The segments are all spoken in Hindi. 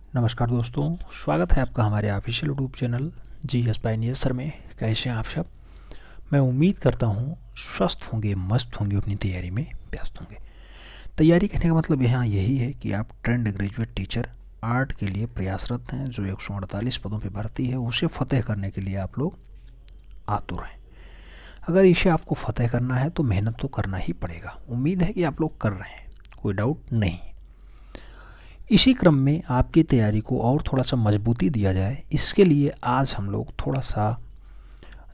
नमस्कार दोस्तों, स्वागत है आपका हमारे official YouTube channel GS Pioneer sir में। कैसे हैं आप सब? मैं उम्मीद करता हूँ स्वस्थ होंगे, मस्त होंगे, अपनी तैयारी में व्यस्त होंगे। तैयारी करने का मतलब यहाँ यही है कि आप ट्रेंड ग्रेजुएट टीचर आर्ट के लिए प्रयासरत हैं। जो 148 पदों पर भर्ती है उसे फ़तेह करने के लिए आप लोग आतुर हैं। अगर इसे आपको फ़तेह करना है तो मेहनत तो करना ही पड़ेगा। उम्मीद है कि आप लोग कर रहे हैं, कोई डाउट नहीं। इसी क्रम में आपकी तैयारी को और थोड़ा सा मजबूती दिया जाए, इसके लिए आज हम लोग थोड़ा सा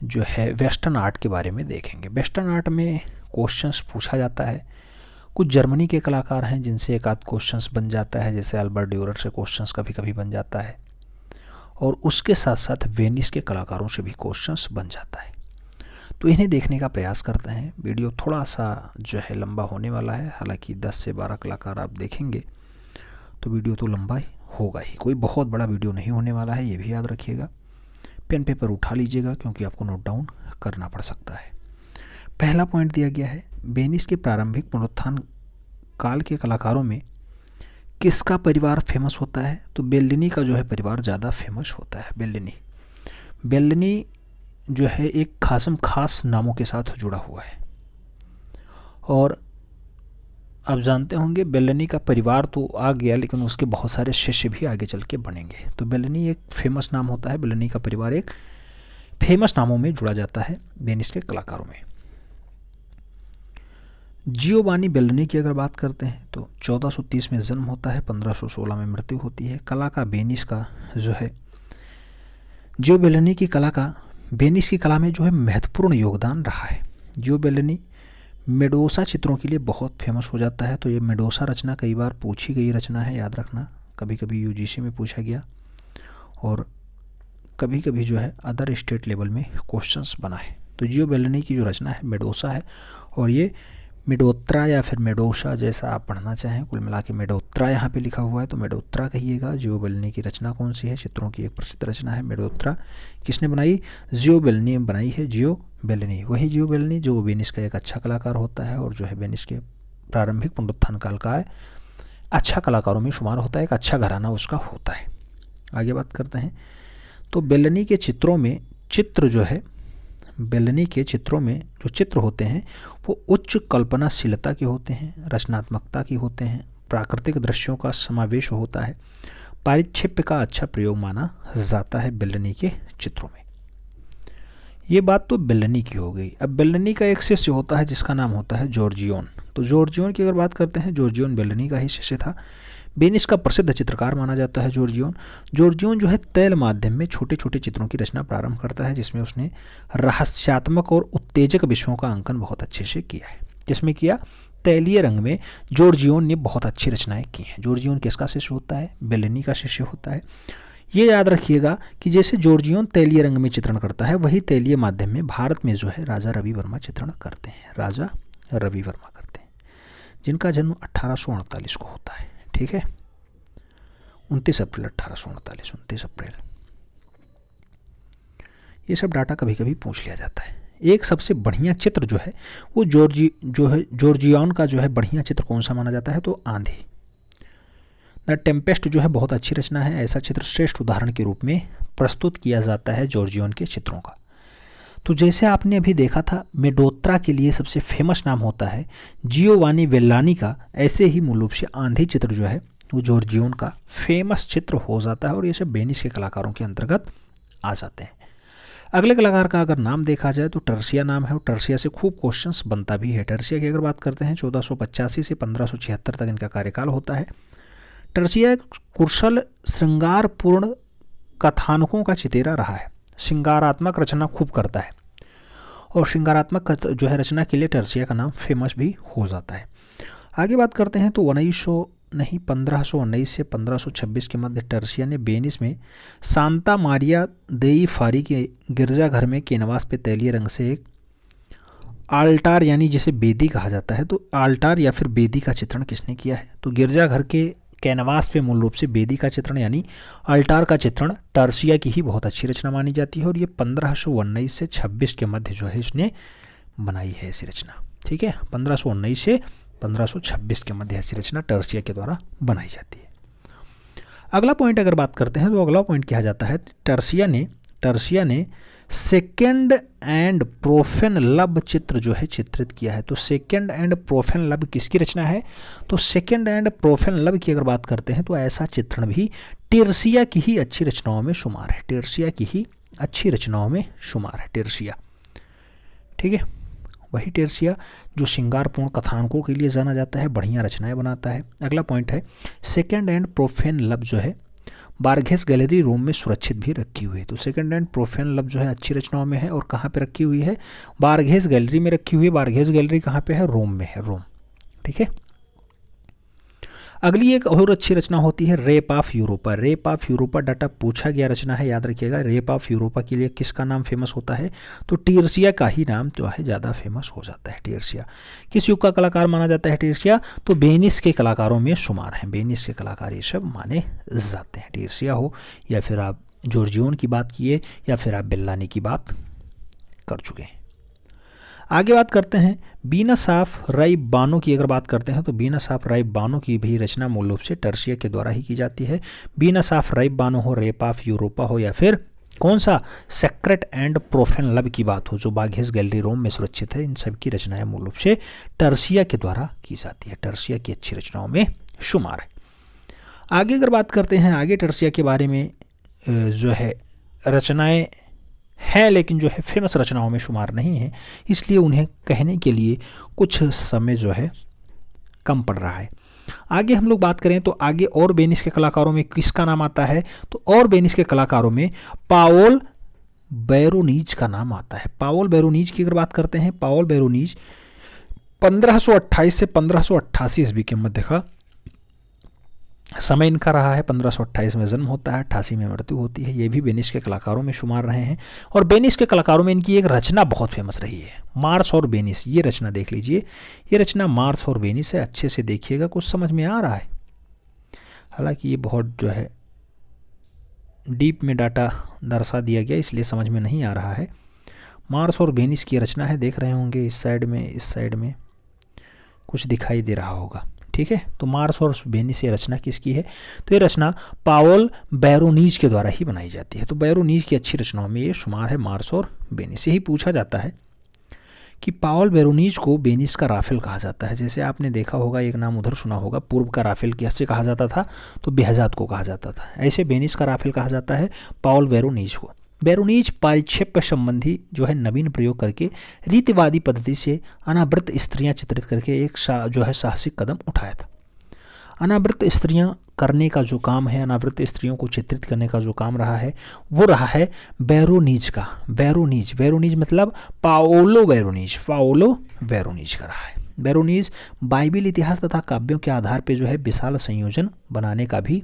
जो है वेस्टर्न आर्ट के बारे में देखेंगे। वेस्टर्न आर्ट में क्वेश्चंस पूछा जाता है। कुछ जर्मनी के कलाकार हैं जिनसे एक आध क्वेश्चंस बन जाता है, जैसे अल्बर्ट ड्यूरर से क्वेश्चंस कभी कभी बन जाता है, और उसके साथ साथ वेनिस के कलाकारों से भी क्वेश्चंस बन जाता है। तो इन्हें देखने का प्रयास करते हैं। वीडियो थोड़ा सा जो है लंबा होने वाला है, हालांकि 10 से 12 कलाकार आप देखेंगे तो वीडियो तो लंबा ही होगा ही, कोई बहुत बड़ा वीडियो नहीं होने वाला है, ये भी याद रखिएगा। पेन पेपर उठा लीजिएगा क्योंकि आपको नोट डाउन करना पड़ सकता है। पहला पॉइंट दिया गया है, वेनिस के प्रारंभिक पुनरुत्थान काल के कलाकारों में किसका परिवार फेमस होता है? तो बेल्लिनी का जो है परिवार ज़्यादा फेमस होता है। बेल्लिनी जो है एक खास नामों के साथ जुड़ा हुआ है, और आप जानते होंगे बेल्लिनी का परिवार तो आ गया, लेकिन उसके बहुत सारे शिष्य भी आगे चल के बनेंगे। तो बेल्लिनी एक फेमस नाम होता है, बेल्लिनी का परिवार एक फेमस नामों में जुड़ा जाता है वेनिस के कलाकारों में। जियोवानी बेल्लिनी की अगर बात करते हैं तो 1430 में जन्म होता है, 1516 में मृत्यु होती है। कला का वेनिस का जो है जियो बेल्लिनी की कला का वेनिस की कला में जो है महत्वपूर्ण योगदान रहा है। जियो बेल्लिनी मेडोसा चित्रों के लिए बहुत फेमस हो जाता है। तो ये मेडोसा रचना कई बार पूछी गई रचना है, याद रखना। कभी कभी यूजीसी में पूछा गया और कभी कभी जो है अदर स्टेट लेवल में क्वेश्चंस बना है। तो जियो बेल्लिनी की जो रचना है मेडोसा है, और ये मेडोत्रा या फिर मेडोसा जैसा आप पढ़ना चाहें, कुल मिला के मेडोत्रा यहाँ पे लिखा हुआ है तो मेडोत्रा कहिएगा। जियो बेल्लिनी की रचना कौन सी है? चित्रों की एक प्रसिद्ध रचना है मेडोत्रा। किसने बनाई? जियो बेल्लिनी बनाई है। जियो बेल्लिनी, वही जियो बेल्लिनी जो वेनिस का एक अच्छा कलाकार होता है और जो है वेनिस के प्रारंभिक पुनरुत्थान काल का अच्छा कलाकारों में शुमार होता है, एक अच्छा घराना उसका होता है। आगे बात करते हैं तो बेल्लिनी के चित्रों में बेल्लिनी के चित्रों में जो चित्र होते हैं वो उच्च कल्पनाशीलता के होते हैं, रचनात्मकता के होते हैं, प्राकृतिक दृश्यों का समावेश होता है, पारिक्षेप्य का अच्छा प्रयोग माना जाता है बेल्लिनी के चित्रों में। ये बात तो बेल्लिनी की हो गई। अब बेल्लिनी का एक शिष्य होता है जिसका नाम होता है जॉर्जियोन। तो जॉर्जियोन की अगर बात करते हैं, जॉर्जियोन बेल्लिनी का ही शिष्य था। वेनिस का प्रसिद्ध चित्रकार माना जाता है जॉर्जियोन जो है तैल माध्यम में छोटे छोटे चित्रों की रचना प्रारंभ करता है, जिसमें उसने रहस्यात्मक और उत्तेजक विषयों का अंकन बहुत अच्छे से किया है। जिसमें किया तैलीय रंग में जॉर्जियोन ने बहुत अच्छी रचनाएं की हैं। जॉर्जियोन किसका शिष्य होता है? बेल्लिनी का शिष्य होता है। ये याद रखिएगा कि जैसे जॉर्जियोन तैलीय रंग में चित्रण करता है, वही तैलीय माध्यम में भारत में जो है राजा रवि वर्मा चित्रण करते हैं। राजा रवि वर्मा करते हैं, जिनका जन्म 1848 को होता है। ठीक है, 29 अप्रैल 1848, 29 अप्रैल। ये सब डाटा कभी कभी पूछ लिया जाता है। एक सबसे बढ़िया चित्र जो है वो जॉर्जियोन का जो है बढ़िया चित्र कौन सा माना जाता है? तो आंधी, द टेम्पेस्ट जो है बहुत अच्छी रचना है। ऐसा चित्र श्रेष्ठ उदाहरण के रूप में प्रस्तुत किया जाता है जॉर्जियोन के चित्रों का। तो जैसे आपने अभी देखा था मेडोत्रा के लिए सबसे फेमस नाम होता है जियोवानी बेल्लानी का, ऐसे ही मूल रूप से आंधी चित्र जो है वो जॉर्जियोन का फेमस चित्र हो जाता है, और ये सब वेनिस के कलाकारों के अंतर्गत आ जाते हैं। अगले कलाकार का अगर नाम देखा जाए तो टर्सिया नाम है, और टर्सिया से खूब क्वेश्चंस बनता भी है। टर्सिया की अगर बात करते हैं 1485 से 1576 तक इनका कार्यकाल होता है। टर्सिया एक कुशल श्रृंगारपूर्ण कथानकों का चितेरा रहा है। श्रृंगारात्मक रचना खूब करता है, और श्रृंगारात्मक जो है रचना के लिए टर्सिया का नाम फेमस भी हो जाता है। आगे बात करते हैं तो 1519 से 1526 के मध्य टर्सिया ने वेनिस में सांता मारिया देई फारी के गिरजाघर में कैनवास पे तैलीय रंग से एक आल्टार यानी जिसे बेदी कहा जाता है, तो आल्टार या फिर बेदी का चित्रण किसने किया है? तो गिरजाघर के कैनवास पे मूल रूप से बेदी का चित्रण यानी अल्टार का चित्रण टर्सिया की ही बहुत अच्छी रचना मानी जाती है, और ये 1519 से 26 के मध्य जो है इसने बनाई है ऐसी रचना। ठीक है, 1519 से 1526 के मध्य ऐसी रचना टर्सिया के द्वारा बनाई जाती है। अगला पॉइंट अगर बात करते हैं तो अगला पॉइंट क्या जाता है, टर्सिया ने सेकेंड एंड प्रोफेन लब चित्र जो है चित्रित किया है। तो सेकेंड एंड प्रोफेन लब किसकी रचना है, तो सेकेंड एंड प्रोफेन लब की अगर बात करते हैं तो ऐसा चित्रण भी टर्सिया की ही अच्छी रचनाओं में शुमार है, टर्सिया की ही अच्छी रचनाओं में शुमार है टर्सिया। ठीक है, वही टर्सिया जो श्रृंगारपूर्ण कथानकों के लिए जाना जाता है, बढ़िया रचनाएं बनाता है। अगला पॉइंट है सेकेंड एंड प्रोफेन लब जो है बार्गेस गैलरी रोम में सुरक्षित भी रखी हुई है। तो सेकेंड एंड प्रोफेन लब जो है अच्छी रचनाओं में है और कहाँ पे रखी हुई है, बार्गेस गैलरी में रखी हुई है। बार्गेस गैलरी कहाँ पे है, रोम में है, रोम। ठीक है, अगली एक और अच्छी रचना होती है rape of Europa. Rape of Europa data पूछा गया रचना है, याद रखिएगा। रेप ऑफ यूरोपा के लिए किसका नाम फेमस होता है, तो टर्सिया का ही नाम जो है ज़्यादा फेमस हो जाता है। टर्सिया किस युग का कलाकार माना जाता है टर्सिया, तो वेनिस के कलाकारों में शुमार हैं, वेनिस के कलाकार ये सब माने जाते हैं। टर्सिया हो या फिर आप जॉर्जियोन की बात किए या फिर आप बेल्लानी की बात कर चुके हैं। आगे बात करते हैं वीनस ऑफ राइबानो की। अगर बात करते हैं तो वीनस ऑफ राइबानो की भी रचना मूल रूप से टर्सिया के द्वारा ही की जाती है। वीनस ऑफ राइबानो हो, रेप ऑफ यूरोपा हो या फिर कौन सा सेक्रेट एंड प्रोफेन लब की बात हो जो बार्गेस गैलरी रोम में सुरक्षित है, इन सब की रचनाएं मूल रूप से टर्सिया के द्वारा की जाती है, टर्सिया की अच्छी रचनाओं में शुमार है। आगे अगर बात करते हैं, आगे टर्सिया के बारे में जो है रचनाएं है लेकिन जो है फेमस रचनाओं में शुमार नहीं है, इसलिए उन्हें कहने के लिए कुछ समय जो है कम पड़ रहा है। आगे हम लोग बात करें तो आगे और वेनिस के कलाकारों में किसका नाम आता है, तो और वेनिस के कलाकारों में पाओल वेरोनीज का नाम आता है। पाओल वेरोनीज की अगर बात करते हैं, पाओल वेरोनीज 1528 से 1588 ईस्वी के मध्य का समय इनका रहा है। 1528 में जन्म होता है, 88 में मृत्यु होती है। ये भी वेनिस के कलाकारों में शुमार रहे हैं और वेनिस के कलाकारों में इनकी एक रचना बहुत फेमस रही है, मार्स और वेनिस। ये रचना देख लीजिए, ये रचना मार्स और वेनिस है। अच्छे से देखिएगा, कुछ समझ में आ रहा है, हालांकि ये बहुत जो है डीप में डाटा दर्शा दिया गया इसलिए समझ में नहीं आ रहा है। मार्स और वेनिस की रचना है, देख रहे होंगे इस साइड में कुछ दिखाई दे रहा होगा। ठीक है, तो मार्स और वेनिस ये रचना किसकी है, तो ये रचना पाओल वेरोनीज के द्वारा ही बनाई जाती है। तो वेरोनीज की अच्छी रचनाओं में ये शुमार है मार्स और वेनिस। यही पूछा जाता है कि पाओल वेरोनीज को वेनिस का राफेल कहा जाता है। जैसे आपने देखा होगा, एक नाम उधर सुना होगा, पूर्व का राफेल किससे कहा जाता था, तो बेहजाद को कहा जाता था। ऐसे वेनिस का राफेल कहा जाता है पाओल वेरोनीज को। वेरोनीज पारिक्षेप्य संबंधी जो है नवीन प्रयोग करके रीतिवादी पद्धति से अनावृत स्त्रियां चित्रित करके एक जो है साहसिक कदम उठाया था। अनावृत स्त्रियां करने का जो काम है, अनावृत स्त्रियों को चित्रित करने का जो काम रहा है वो रहा है वेरोनीज का। वेरोनीज मतलब पाओलो वेरोनीज का रहा है। वेरोनीज बाइबिल इतिहास तथा काव्यों के आधार पर जो है विशाल संयोजन बनाने का भी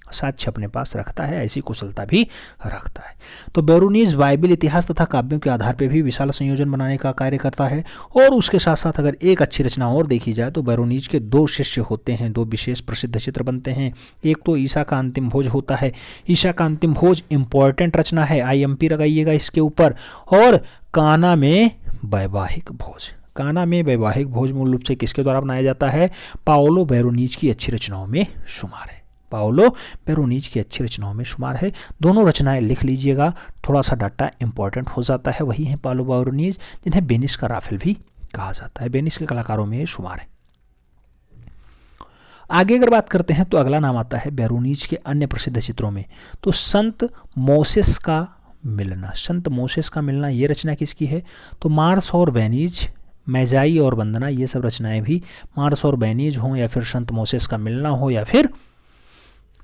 साक्ष्य अपने पास रखता है, ऐसी कुशलता भी रखता है। तो वेरोनीज बाइबिल इतिहास तथा काव्यों के आधार पर भी विशाल संयोजन बनाने का कार्य करता है। और उसके साथ साथ अगर एक अच्छी रचना और देखी जाए तो वेरोनीज के दो शिष्य होते हैं, दो विशेष प्रसिद्ध चित्र बनते हैं। एक तो ईसा का अंतिम भोज होता है। ईसा का अंतिम भोज इंपॉर्टेंट रचना है, IMP लगाइएगा इसके ऊपर। और काना में वैवाहिक भोज, काना में वैवाहिक भोज मूल रूप से किसके द्वारा बनाया जाता है, पाओलो वेरोनीज की अच्छी रचनाओं में शुमार है। पाओलो वेरोनीज की अच्छी रचनाओं में शुमार है। दोनों रचनाएं लिख लीजिएगा, थोड़ा सा डाटा इंपॉर्टेंट हो जाता है। वही है पाओलो वेरोनीज जिन्हें वेनिस का राफेल भी कहा जाता है। वेनिस के कलाकारों में शुमार है। आगे अगर बात करते हैं तो अगला नाम आता है वेरोनीज के अन्य प्रसिद्ध चित्रों में, तो संत मोसेस का मिलना। संत मोसेस का मिलना ये रचना किसकी है, तो मार्स और वेनिज, मैजाई और वंदना, ये सब रचनाएं भी मार्स और वेनिज हों या फिर संत मोसेस का मिलना हो या फिर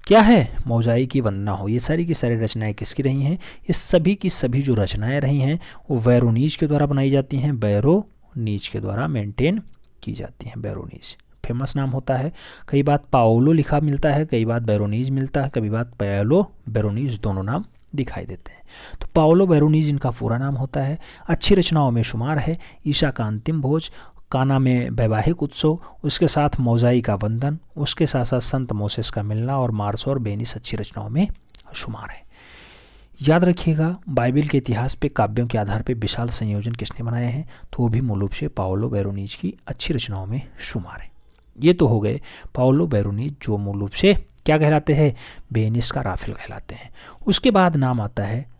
क्या है मौजाई की वंदना हो, ये सारी की सारी रचनाएं किसकी रही हैं, ये सभी की सभी जो रचनाएं रही हैं वो वेरोनीज के द्वारा बनाई जाती हैं, वेरोनीज के द्वारा मेंटेन की जाती हैं। वेरोनीज फेमस नाम होता है। कई बार पाओलो लिखा मिलता है, कई बार वेरोनीज मिलता है, कई बार पाओलो वेरोनीज दोनों नाम दिखाई देते हैं। तो पाओलो वेरोनीज इनका पूरा नाम होता है। अच्छी रचनाओं में शुमार है ईसा का अंतिम भोज, काना में वैवाहिक उत्सव, उसके साथ मौजाई का वंदन, उसके साथ साथ संत मोसेस का मिलना और मार्स और वेनिस अच्छी रचनाओं में शुमार है। याद रखिएगा, बाइबिल के इतिहास पे काव्यों के आधार पे विशाल संयोजन किसने बनाए हैं, तो वो भी मूल रूप से पाओलो वेरोनीज की अच्छी रचनाओं में शुमार है। ये तो हो गए पाओलो वेरोनीज जो मूल रूप से क्या कहलाते हैं? वेनिस का राफेल कहलाते हैं। उसके बाद नाम आता है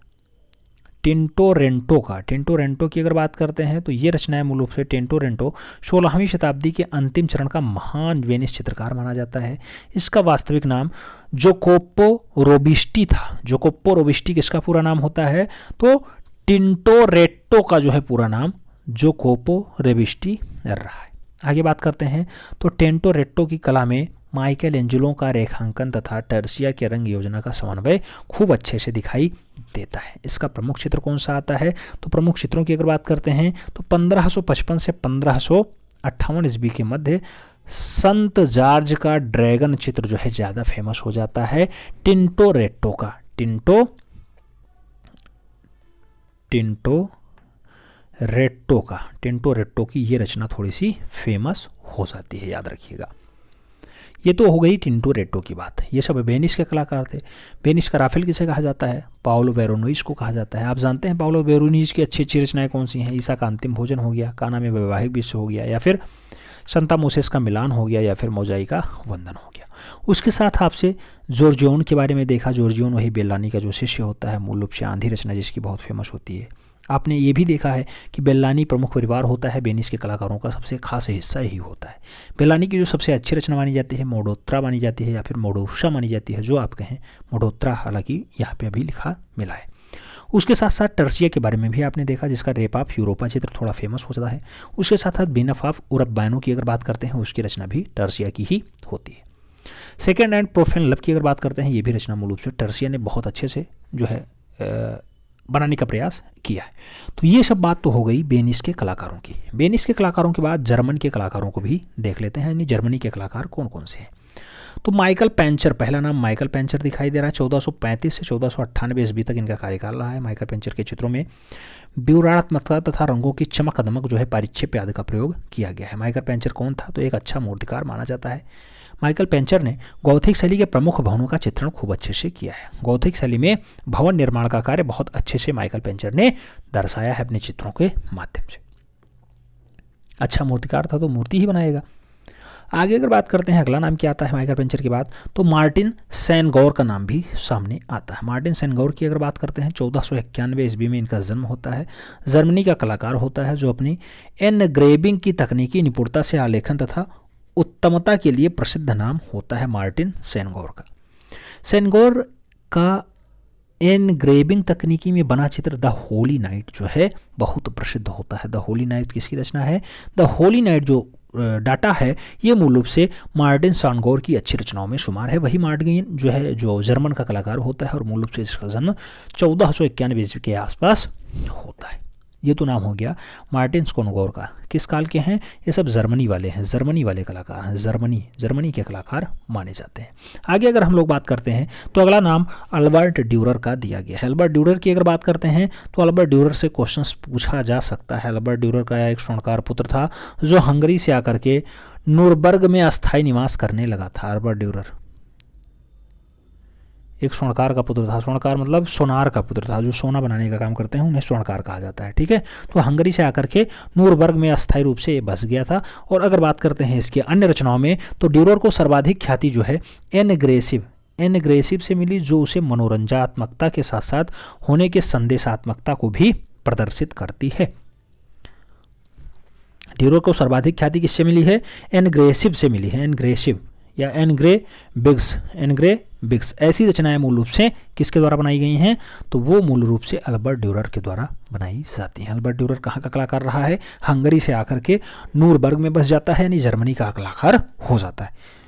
टिंटोरेंटो का। टिंटोरेंटो की अगर बात करते हैं तो ये रचना है मूल रूप से टिंटोरेंटो 16वीं शताब्दी के अंतिम चरण का महान वेनिस चित्रकार माना जाता है। इसका वास्तविक नाम जोकोप्पो रोबिस्टी था। जोकोप्पो रोबिस्टी किसका पूरा नाम होता है? तो टिंटोरेट्टो का जो है पूरा नाम जोकोप्पो रोबिस्टी रहा है। आगे बात करते हैं तो टिंटोरेट्टो की कला में माइकल एंजेलो का रेखांकन तथा टर्सिया के रंग योजना का समन्वय खूब अच्छे से दिखाई देता है। इसका प्रमुख चित्र कौन सा आता है? तो प्रमुख चित्रों की अगर बात करते हैं तो 1555 से 1558 ईस्वी के मध्य संत जॉर्ज का ड्रैगन चित्र जो है ज़्यादा फेमस हो जाता है टिंटोरेट्टो का। टिंटोरेट्टो की ये रचना थोड़ी सी फेमस हो जाती है, याद रखिएगा। ये तो हो गई टिंटोरेट्टो की बात। ये सब वेनिस के कलाकार थे। वेनिस का राफेल किसे कहा जाता है? पाओलो वेरोनीज को कहा जाता है। आप जानते हैं पाओलो वेरोनीज की अच्छी अच्छी रचनाएं कौन सी हैं? ईसा का अंतिम भोजन हो गया, काना में वैवाहिक विश्व हो गया, या फिर संता मोसेस का मिलान हो गया, या फिर मोजाई का वंदन हो गया। उसके साथ आपसे जॉर्जियोन के बारे में देखा। जॉर्जियोन वही बेल्लानी का जो शिष्य होता है, मूल रूप से आंधी रचना जिसकी बहुत फेमस होती है। आपने ये भी देखा है कि बेल्लानी प्रमुख परिवार होता है, वेनिस के कलाकारों का सबसे खास हिस्सा ही होता है। बेल्लानी की जो सबसे अच्छी रचना मानी जाती है मोडोत्रा मानी जाती है, या फिर मोडोशा मानी जाती है, जो आप कहें मोडोत्रा, हालांकि यहाँ पे अभी लिखा मिला है। उसके साथ साथ टर्सिया के बारे में भी आपने देखा, जिसका रेप ऑफ यूरोपा चित्र थोड़ा फेमस हो जाता है। उसके साथ साथ बीनफ ऑफ उरब्बानो की अगर बात करते हैं, उसकी रचना भी टर्सिया की ही होती है। सेकेंड एंड प्रोफेन लव की अगर बात करते हैं, ये भी रचना मूल रूप से टर्सिया ने बहुत अच्छे से जो है बनाने का प्रयास किया है। तो ये सब बात तो हो गई वेनिस के कलाकारों की। वेनिस के कलाकारों के बाद जर्मन के कलाकारों को भी देख लेते हैं, यानी जर्मनी के कलाकार कौन कौन से हैं। तो माइकल पेंचर, पहला नाम माइकल पेंचर दिखाई दे रहा है। 1435 से 1498 ईस्वी तक इनका कार्यकाल रहा है। माइकल पेंचर के चित्रों में विवरणात्मकता तथा रंगों की चमक दमक जो है पारिच्छेप्य आदि का प्रयोग किया गया है। माइकल पेंचर कौन था? तो एक अच्छा मूर्तिकार माना जाता है। माइकल पेंचर ने गौथिक शैली के प्रमुख भवनों का चित्रण खूब अच्छे से किया है। गौथिक शैली में भवन निर्माण का कार्य बहुत अच्छे से माइकल पेंचर ने दर्शाया है अपने चित्रों के माध्यम से। अच्छा मूर्तिकार था तो मूर्ति ही बनाएगा। आगे अगर बात करते हैं, अगला नाम क्या आता है माइकल पेंचर के बाद? तो मार्टिन सेनगौर का नाम भी सामने आता है। मार्टिन सेनगौर की अगर बात करते हैं, 1491 ईस्वी में इनका जन्म होता है। जर्मनी का कलाकार होता है जो अपनी एनग्रेविंग की तकनीकी निपुणता से आलेखन तथा उत्तमता के लिए प्रसिद्ध नाम होता है मार्टिन सेनगौर का। सेनगौर का एनग्रेविंग तकनीकी में बना चित्र द होली नाइट जो है बहुत प्रसिद्ध होता है। द होली नाइट किसकी रचना है? द होली नाइट जो डाटा है ये मूल रूप से मार्टिन सेनगौर की अच्छी रचनाओं में शुमार है। वही मार्टिन जो है जो जर्मन का कलाकार होता है और मूल रूप से इसका जन्म 1491 ईस्वी के आसपास होता है। ये तो नाम हो गया मार्टिन सेनगौर का। किस काल के हैं? ये सब जर्मनी वाले हैं, जर्मनी वाले कलाकार हैं। जर्मनी के कलाकार माने जाते हैं। आगे अगर हम लोग बात करते हैं तो अगला नाम अल्बर्ट ड्यूरर का दिया गया है। अल्बर्ट ड्यूरर की अगर बात करते हैं तो अल्बर्ट ड्यूरर से क्वेश्चंस पूछा जा सकता है। अल्बर्ट ड्यूरर का एक स्वर्णकार पुत्र था जो हंगरी से आकर के नूरबर्ग में अस्थायी निवास करने लगा था। अल्बर्ट ड्यूरर एक स्वर्णकार का पुत्र था। स्वर्णकार मतलब सोनार का पुत्र था, जो सोना बनाने का काम करते हैं उन्हें स्वर्णकार कहा जाता है। ठीक है, तो हंगरी से आकर के नूरबर्ग में अस्थायी रूप से बस गया था। और अगर बात करते हैं इसकी अन्य रचनाओं में तो ड्यूरर को सर्वाधिक ख्याति जो है एनग्रेसिव से मिली, जो उसे मनोरंजनात्मकता के साथ साथ होने के संदेशात्मकता को भी प्रदर्शित करती है। ड्यूरर को सर्वाधिक ख्याति किससे मिली है? एनग्रेसिव से मिली है। एनग्रेसिव या एनग्रेबिग्स ऐसी रचनाएं मूल रूप से किसके द्वारा बनाई गई हैं? तो वो मूल रूप से अल्बर्ट ड्यूरर के द्वारा बनाई जाती हैं। अल्बर्ट ड्यूरर कहाँ का कलाकार रहा है? हंगरी से आकर के नूरबर्ग में बस जाता है, यानी जर्मनी का कलाकार हो जाता है।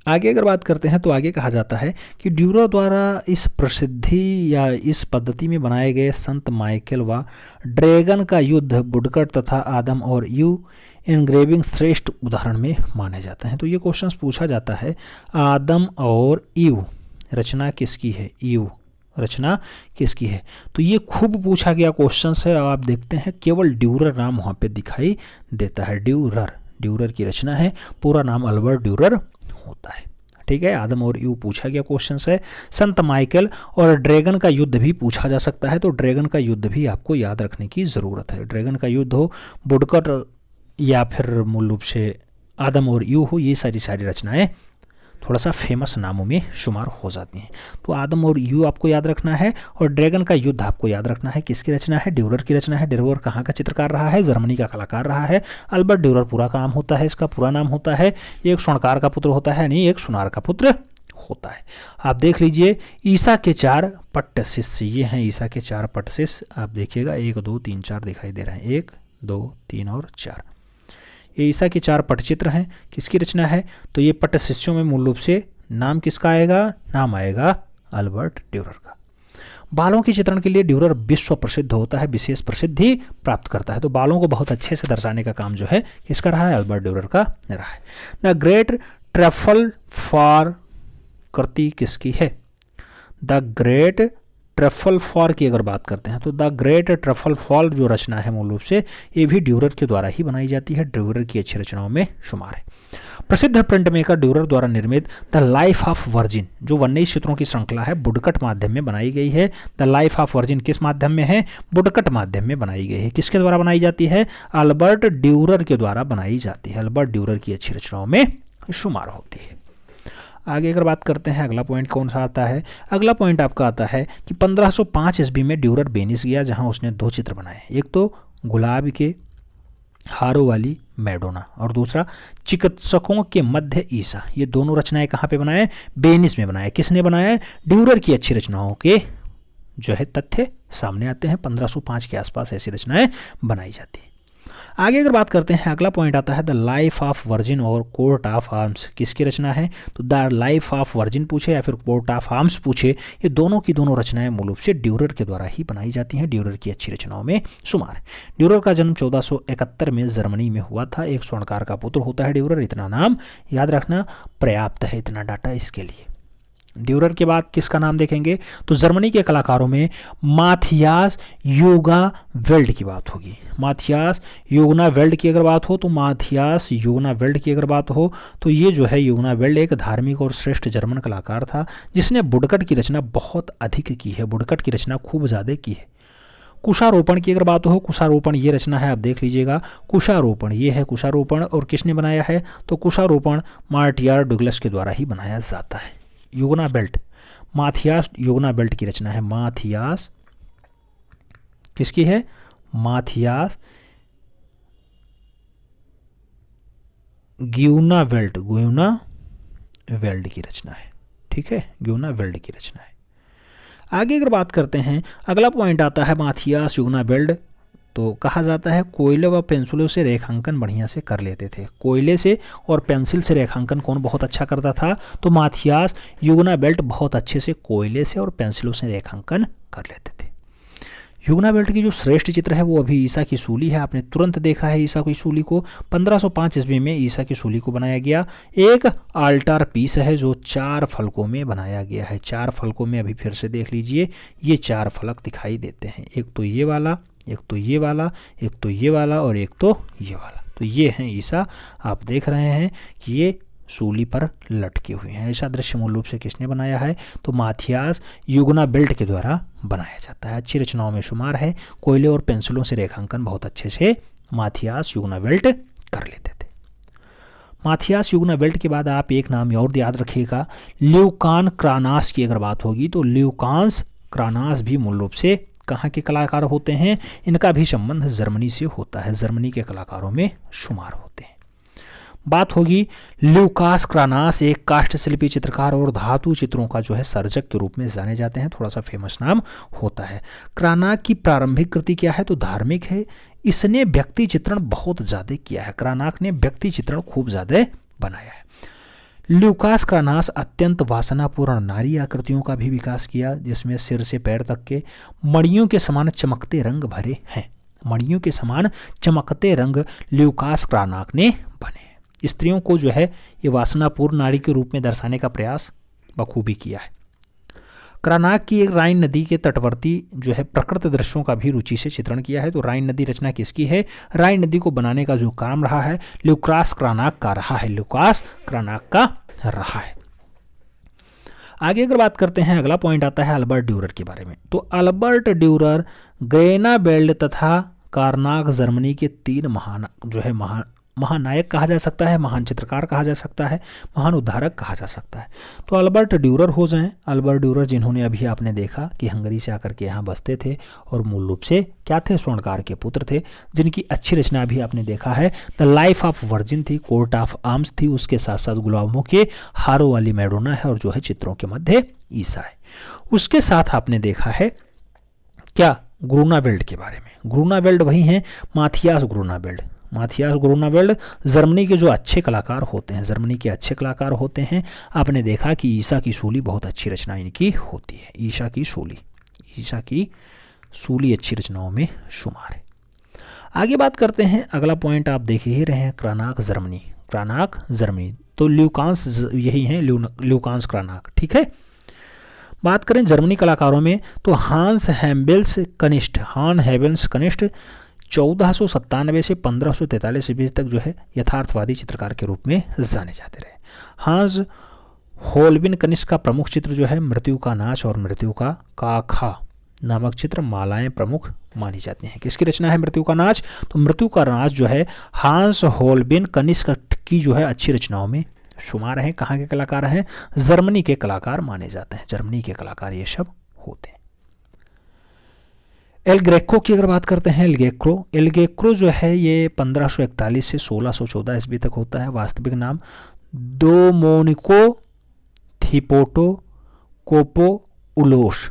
आगे अगर बात करते हैं तो आगे कहा जाता है कि ड्यूरर द्वारा इस प्रसिद्धि या इस पद्धति में बनाए गए संत माइकल व ड्रैगन का युद्ध वुडकट तथा आदम और यू एनग्रेविंग श्रेष्ठ उदाहरण में माने जाते हैं। तो ये क्वेश्चंस पूछा जाता है, आदम और ईव रचना किसकी है? ईव रचना किसकी है? तो ये खूब पूछा गया क्वेश्चंस है। आप देखते हैं केवल ड्यूरर नाम वहाँ पे दिखाई देता है। ड्यूरर की रचना है, पूरा नाम अल्बर्ट ड्यूरर होता है। ठीक है, आदम और ईव पूछा गया क्वेश्चंस है। संत माइकल और ड्रैगन का युद्ध भी पूछा जा सकता है। तो ड्रैगन का युद्ध भी आपको याद रखने की ज़रूरत है। ड्रैगन का युद्ध हो, वुडकट या फिर मूल रूप से आदम और ईव हो, ये सारी रचनाएं थोड़ा सा फेमस नामों में शुमार हो जाती हैं। तो आदम और ईव आपको याद रखना है, और ड्रैगन का युद्ध आपको याद रखना है। किसकी रचना है? ड्यूरर की रचना है। ड्यूरर कहाँ का चित्रकार रहा है? जर्मनी का कलाकार रहा है। अल्बर्ट ड्यूरर पूरा काम होता है, इसका पूरा नाम होता है, एक स्वर्णकार का पुत्र होता है, यानी एक सुनार का पुत्र होता है। आप देख लीजिए ईसा के 4 पट्ट शिष्य, ये हैं ईसा के 4 पट्ट शिष्य। आप देखिएगा 1 2 3 4 दिखाई दे रहे हैं, 1 2 3 और 4। ये ईसा के 4 पटचित्र हैं। किसकी रचना है? तो ये पट्ट शिष्यों में मूल रूप से नाम किसका आएगा? नाम आएगा अल्बर्ट ड्यूरर का। बालों के चित्रण के लिए ड्यूरर विश्व प्रसिद्ध होता है, विशेष प्रसिद्धि प्राप्त करता है। तो बालों को बहुत अच्छे से दर्शाने का काम जो है किसका रहा है? अल्बर्ट ड्यूरर का रहा है। द ग्रेट ट्रफल फॉर कृति किसकी है? द ग्रेट ट्रफल फॉर की अगर बात करते हैं तो द ग्रेट ट्रफल फॉर जो रचना है मूल रूप से ये भी ड्यूरर के द्वारा ही बनाई जाती है। ड्यूरर की अच्छी रचनाओं में शुमार है। प्रसिद्ध प्रिंट मेकर ड्यूरर द्वारा निर्मित द लाइफ ऑफ वर्जिन जो 19 चित्रों की श्रृंखला है, वुडकट माध्यम में बनाई गई है। द लाइफ ऑफ वर्जिन किस माध्यम में है? वुडकट माध्यम में बनाई गई है। किसके द्वारा बनाई जाती है? अल्बर्ट ड्यूरर के द्वारा बनाई जाती है। अल्बर्ट ड्यूरर की अच्छी रचनाओं में शुमार होती है। आगे अगर बात करते हैं अगला पॉइंट कौन सा आता है? अगला पॉइंट आपका आता है कि 1505 ईस्वी में ड्यूरर वेनिस गया, जहां उसने 2 चित्र बनाए। एक तो गुलाब के हारों वाली मैडोना और दूसरा चिकित्सकों के मध्य ईसा। ये दोनों रचनाएं कहाँ पे बनाए? वेनिस में बनाए। किसने बनाया? ड्यूरर की अच्छी रचनाओं के जो है तथ्य सामने आते हैं। 1505 के आसपास ऐसी रचनाएं बनाई जाती हैं। आगे अगर बात करते हैं अगला पॉइंट आता है द लाइफ ऑफ वर्जिन और कोर्ट ऑफ आर्म्स। किसकी रचना है? तो द लाइफ ऑफ वर्जिन पूछे या फिर कोर्ट ऑफ आर्म्स पूछे, ये दोनों की दोनों रचनाएं मूल रूप से ड्यूरर के द्वारा ही बनाई जाती हैं। ड्यूरर की अच्छी रचनाओं में शुमार है। ड्यूरर का जन्म 1471 में जर्मनी में हुआ था। एक स्वर्णकार का पुत्र होता है ड्यूरर। इतना नाम याद रखना पर्याप्त है, इतना डाटा इसके लिए। ड्यूरर के बाद किसका नाम देखेंगे? तो जर्मनी के कलाकारों में माथियास योगावेल्ड की बात होगी। माथियास योगनावेल्ड की अगर बात हो तो माथियास योगनावेल्ड की अगर बात हो तो ये जो है योगनावेल्ड एक धार्मिक और श्रेष्ठ जर्मन कलाकार था, जिसने वुडकट की रचना बहुत अधिक की है। वुडकट की रचना खूब ज़्यादा की है। कुशारोपण की अगर बात हो, कुशारोपण ये रचना है, आप देख लीजिएगा। कुशारोपण ये है कुशारोपण, और किसने बनाया है? तो कुशारोपण मार्टियर डुगलस के द्वारा ही बनाया जाता है। योगना बेल्ट, माथियास योगना बेल्ट की रचना है। माथियास किसकी है? माथियास ग्यूनावेल्ड, ग्यूनावेल्ड की रचना है। ठीक है, ग्यूनावेल्ड की रचना है। आगे अगर बात करते हैं अगला पॉइंट आता है माथियास योगनावेल्ड। तो कहा जाता है कोयले व पेंसिलों से रेखांकन बढ़िया से कर लेते थे। कोयले से और पेंसिल से रेखांकन कौन बहुत अच्छा करता था? तो माथियास योगनावेल्ड बहुत अच्छे से कोयले से और पेंसिलों से रेखांकन कर लेते थे। योगनावेल्ड की जो श्रेष्ठ चित्र है वो अभी ईसा की सूली है। आपने तुरंत देखा है ईसा की सूली को। 1505 ईस्वी में ईसा की सूली को बनाया गया। एक आल्टार पीस है जो 4 फलकों में बनाया गया है। 4 फलकों में अभी फिर से देख लीजिए, ये 4 फलक दिखाई देते हैं। एक तो ये वाला, एक तो ये वाला, एक तो ये वाला और एक तो ये वाला। तो ये हैं ईसा। आप देख रहे हैं कि ये सूली पर लटके हुए हैं। ऐसा दृश्य मूल रूप से किसने बनाया है? तो माथियास योगनावेल्ड के द्वारा बनाया जाता है। अच्छी रचनाओं में शुमार है। कोयले और पेंसिलों से रेखांकन बहुत अच्छे से माथियास योगनावेल्ड कर लेते थे। माथियास योगनावेल्ड के बाद आप एक नाम और याद रखिएगा, ल्यूकान क्रानास की अगर बात होगी तो ल्यूकान्स क्रानास भी मूल रूप से कहाँ के कलाकार होते हैं? इनका भी संबंध जर्मनी से होता है। जर्मनी के कलाकारों में शुमार होते हैं। बात होगी ल्यूकास क्रानास एक काष्ठशिल्पी चित्रकार और धातु चित्रों का जो है सर्जक के रूप में जाने जाते हैं। थोड़ा सा फेमस नाम होता है। क्रानाक की प्रारंभिक कृति क्या है? तो धार्मिक है। इसने व्यक्ति चित्रण बहुत ज़्यादा किया है। क्रानाक ने व्यक्ति चित्रण खूब ज़्यादा बनाया है। ल्यूकास क्रानास अत्यंत वासनापूर्ण नारी आकृतियों का भी विकास किया, जिसमें सिर से पैर तक के मणियों के समान चमकते रंग भरे हैं। मणियों के समान चमकते रंग ल्यूकास क्रानाक ने बने। स्त्रियों को जो है ये वासनापूर्ण नारी के रूप में दर्शाने का प्रयास बखूबी किया है। क्रानाक की एक राइन नदी के तटवर्ती जो है प्रकृति दृश्यों का भी रुचि से चित्रण किया है। तो राइन नदी रचना किसकी है? राइन नदी को बनाने का जो काम रहा है ल्यूकास क्रानाक का रहा है। ल्यूकास क्रानाक का रहा है। आगे अगर बात करते हैं अगला पॉइंट आता है अल्बर्ट ड्यूरर के बारे में। तो अल्बर्ट ड्यूरर ग्रेनावेल्ड तथा कार्नाक जर्मनी के 3 महान जो है महानायक कहा जा सकता है, महान चित्रकार कहा जा सकता है, महान उद्धारक कहा जा सकता है। तो अल्बर्ट ड्यूरर हो जाएं। अल्बर्ट ड्यूरर जिन्होंने अभी आपने देखा कि हंगरी से आकर के यहाँ बसते थे और मूल रूप से क्या थे, स्वर्णकार के पुत्र थे, जिनकी अच्छी रचना भी आपने देखा है द लाइफ ऑफ वर्जिन थी, कोर्ट ऑफ आर्म्स थी, उसके साथ साथ गुलामों के हारों वाली मैडोना है और जो है चित्रों के मध्य ईसा है। उसके साथ आपने देखा है क्या, ग्रूनावेल्ड के बारे में। ग्रूनावेल्ड वही हैं माथियास ग्रूनावेल्ड। माथियास ग्रूनावेल्ड जर्मनी के जो अच्छे कलाकार होते हैं, जर्मनी के अच्छे कलाकार होते हैं। आपने देखा कि ईसा की सूली बहुत अच्छी रचना इनकी होती है। ईसा की सूली अच्छी रचनाओं में शुमार है। आगे बात करते हैं, अगला पॉइंट आप देख ही रहे हैं, क्रानाक जर्मनी। तो ल्यूकांस यही हैं, ल्यूकांस क्रानाक, ठीक है। बात करें जर्मनी कलाकारों में तो हांस हेबेल्स कनिष्ठ 1497 से 1543 ईस्वी तक जो है यथार्थवादी चित्रकार के रूप में जाने जाते रहे। हांस होल्बिन कनिष्ठ का प्रमुख चित्र जो है मृत्यु का नाच और मृत्यु का काखा नामक चित्र मालाएं प्रमुख मानी जाती हैं। किसकी रचना है मृत्यु का नाच? तो मृत्यु का नाच जो है हांस होल्बिन कनिष्ठ की जो है अच्छी रचनाओं में शुमार हैं। कहाँ के कलाकार हैं? जर्मनी के कलाकार माने जाते हैं। जर्मनी के कलाकार ये सब होते हैं। एल ग्रेको की अगर बात करते हैं, एल ग्रेको जो है ये 1541 से 1614 ईस्वी तक होता है। वास्तविक नाम दोमोनिको थिपोटो कोपोउलोस।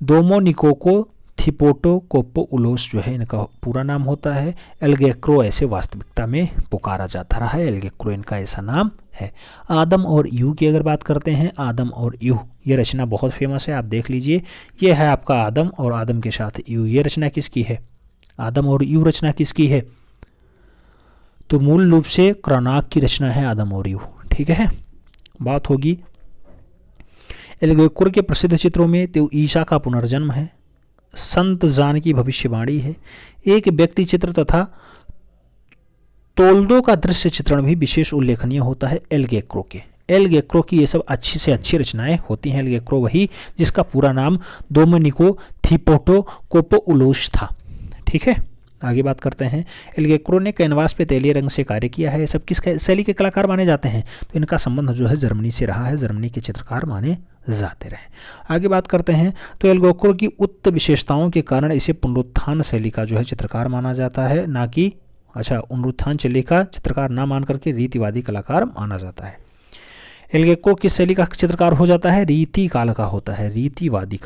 दोमोनिको थिपोटो कोपोउलोस जो है इनका पूरा नाम होता है। एल ग्रेको ऐसे वास्तविकता में पुकारा जाता रहा है। एल ग्रेको इनका ऐसा नाम है। आदम और ईव की अगर बात करते हैं, आदम और ईव ये रचना बहुत फेमस है, आप देख लीजिए। ये है आपका आदम और आदम के साथ ईव। ये रचना किसकी है? आदम और ईव रचना किसकी है? तो मूल रूप से क्रानाक की रचना है आदम और ईव, ठीक है। बात होगी एल ग्रेको के प्रसिद्ध चित्रों में तो ईसा का पुनर्जन्म है, संत जान की भविष्यवाणी है, एक व्यक्ति चित्र तथा तोल्दो का दृश्य चित्रण भी विशेष उल्लेखनीय होता है एल ग्रेको के। एल ग्रेको की ये सब अच्छी से अच्छी रचनाएं होती हैं। एल ग्रेको वही जिसका पूरा नाम दोमेनिको थिपोटो कोपोउलोस था, ठीक है। आगे बात करते हैं, एल ग्रेको ने कैनवास पे तैलीय रंग से कार्य किया है। ये सब किस शैली के कलाकार माने जाते हैं? तो इनका संबंध जो है जर्मनी से रहा है, जर्मनी के चित्रकार माने जाते रहे। आगे बात करते हैं तो एल ग्रेको की उच्च विशेषताओं के कारण इसे पुनरुत्थान शैली का जो है चित्रकार माना जाता है, ना कि पुनरुत्थान शैली का चित्रकार ना मान करके रीतिवादी कलाकार माना जाता है। एल ग्रेको किस शैली का चित्रकार हो जाता है? रीति काल का होता है, रीतिवादी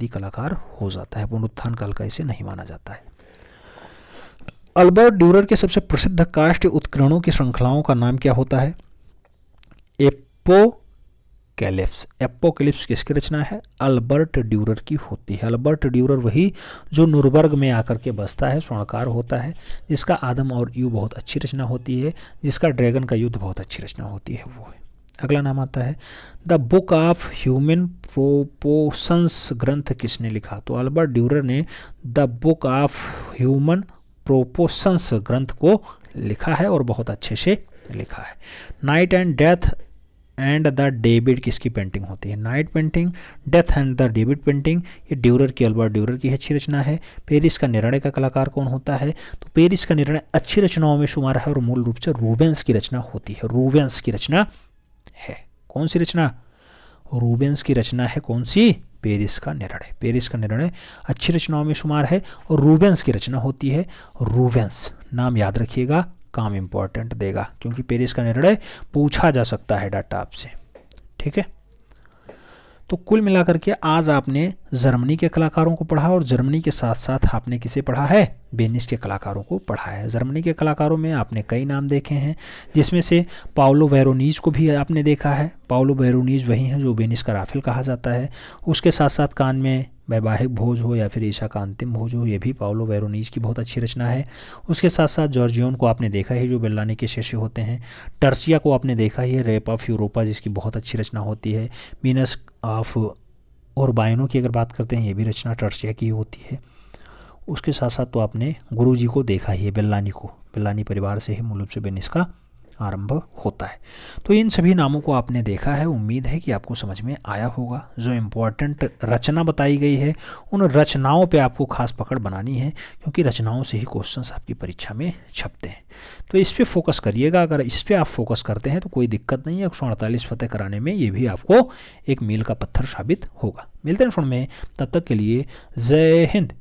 कलाकार हो जाता है। पुनरुत्थान काल का इसे नहीं माना जाता है। अल्बर्ट ड्यूरर के सबसे प्रसिद्ध काष्ठ उत्कीर्णों की श्रृंखलाओं का नाम क्या होता है? एपोकैलिप्स किसकी रचना है? अल्बर्ट ड्यूरर की होती है। अल्बर्ट ड्यूरर वही जो नुरबर्ग में आकर के बसता है, स्वर्णकार होता है, जिसका आदम और ईव बहुत अच्छी रचना होती है, जिसका ड्रैगन का युद्ध बहुत अच्छी रचना होती है, वो है। अगला नाम आता है the book of human proportions. ग्रंथ किसने लिखा? तो अल्बर्ट ड्यूरर ने the book of human proportions ग्रंथ को लिखा है और बहुत अच्छे से लिखा है। Night and death and the David किसकी पेंटिंग होती है? Night painting, death and the David painting ये ड्यूरर की, अल्बर्ट ड्यूरर की अच्छी रचना है। पेरिस का निर्णय का कलाकार कौन होता है? तो पेरिस का निर्णय अच्छी रचनाओं में शुमार है और मूल रूप से रूबेंस की रचना होती है। रूबेंस की रचना है। कौन सी रचना? रूबेंस की रचना है। कौन सी? पेरिस का निर्णय। पेरिस का निर्णय अच्छी रचनाओं में शुमार है और रूबेंस की रचना होती है। रूबेंस नाम याद रखिएगा, काम इंपॉर्टेंट देगा, क्योंकि पेरिस का निर्णय पूछा जा सकता है डाटा आपसे, ठीक है। तो कुल मिलाकर के आज आपने जर्मनी के कलाकारों को पढ़ा और जर्मनी के साथ साथ आपने किसे पढ़ा है? वेनिस के कलाकारों को पढ़ा है। जर्मनी के कलाकारों में आपने कई नाम देखे हैं, जिसमें से पाउलो वेरोनीज को भी आपने देखा है। पाउलो वेरोनीज वही हैं जो वेनिस का राफेल कहा जाता है। उसके साथ साथ कान में वैवाहिक भोज हो या फिर ईसा का अंतिम भोज हो, ये भी पाउलो वेरोनीज की बहुत अच्छी रचना है। उसके साथ साथ जॉर्जियोन को आपने देखा ही, जो बेल्लानी के शिष्य होते हैं। टर्सिया को आपने देखा ही है, रेप ऑफ यूरोपा, जिसकी बहुत अच्छी रचना होती है। वीनस ऑफ उरबाइनो की अगर बात करते हैं, ये भी रचना टर्सिया की होती है। उसके साथ साथ तो आपने गुरु जी को देखा ही है, बेल्लानी को। बेल्लानी परिवार से ही मूल रूप से वेनिस का आरंभ होता है। तो इन सभी नामों को आपने देखा है, उम्मीद है कि आपको समझ में आया होगा। जो इम्पोर्टेंट रचना बताई गई है उन रचनाओं पे आपको खास पकड़ बनानी है, क्योंकि रचनाओं से ही क्वेश्चंस आपकी परीक्षा में छपते हैं। तो इस पे फोकस करिएगा। अगर इस पे आप फोकस करते हैं तो कोई दिक्कत नहीं है, 148 फतेह कराने में ये भी आपको एक मील का पत्थर साबित होगा। मिलते हैं सुन में, तब तक के लिए जय हिंद।